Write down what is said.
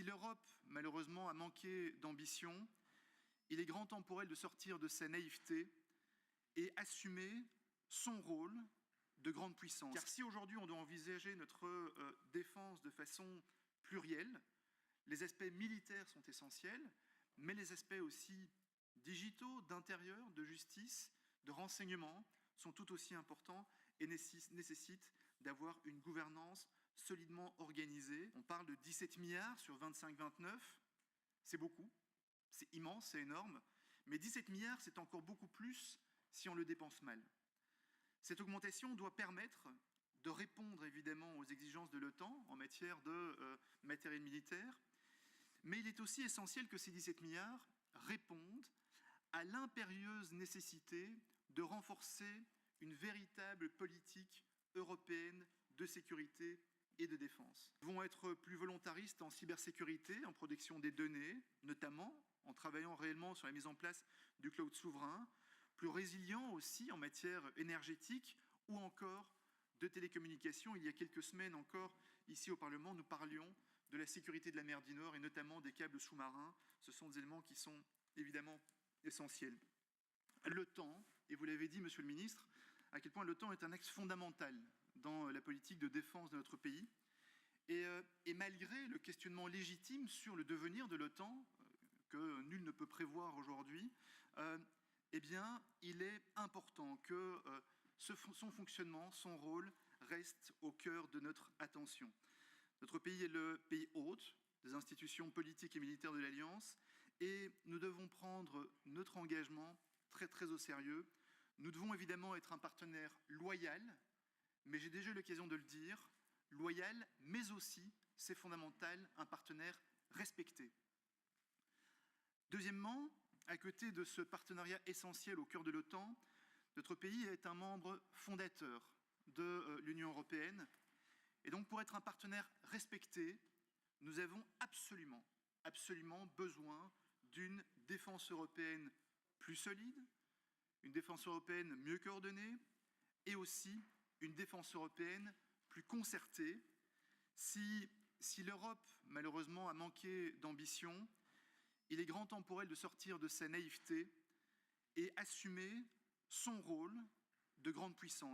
Si l'Europe, malheureusement, a manqué d'ambition, il est grand temps pour elle de sortir de sa naïveté et assumer son rôle de grande puissance. Car si aujourd'hui on doit envisager notre défense de façon plurielle, les aspects militaires sont essentiels, mais les aspects aussi digitaux, d'intérieur, de justice, de renseignement sont tout aussi importants et nécessitent d'avoir une gouvernance solidement organisée. On parle de 17 milliards sur 25-29, c'est beaucoup, c'est immense, c'est énorme, mais 17 milliards c'est encore beaucoup plus si on le dépense mal. Cette augmentation doit permettre de répondre évidemment aux exigences de l'OTAN en matière de matériel militaire, mais il est aussi essentiel que ces 17 milliards répondent à l'impérieuse nécessité de renforcer une véritable politique européenne de sécurité et de défense. Nous devons être plus volontaristes en cybersécurité, en protection des données, notamment en travaillant réellement sur la mise en place du cloud souverain, plus résilients aussi en matière énergétique ou encore de télécommunications. Il y a quelques semaines encore, ici au Parlement, nous parlions de la sécurité de la mer du Nord et notamment des câbles sous-marins. Ce sont des éléments qui sont évidemment essentiels. L'OTAN, et vous l'avez dit, Monsieur le Ministre, à quel point l'OTAN est un axe fondamental dans la politique de défense de notre pays. Et malgré le questionnement légitime sur le devenir de l'OTAN, que nul ne peut prévoir aujourd'hui, eh bien, il est important que son fonctionnement, son rôle, reste au cœur de notre attention. Notre pays est le pays hôte des institutions politiques et militaires de l'Alliance et nous devons prendre notre engagement très au sérieux. Nous devons évidemment être un partenaire loyal, mais j'ai déjà eu l'occasion de le dire, loyal, mais aussi, c'est fondamental, un partenaire respecté. Deuxièmement, à côté de ce partenariat essentiel au cœur de l'OTAN, notre pays est un membre fondateur de l'Union européenne. Et donc, pour être un partenaire respecté, nous avons absolument besoin d'une défense européenne plus solide, une défense européenne mieux coordonnée et aussi une défense européenne plus concertée. Si l'Europe, malheureusement, a manqué d'ambition, il est grand temps pour elle de sortir de sa naïveté et assumer son rôle de grande puissance.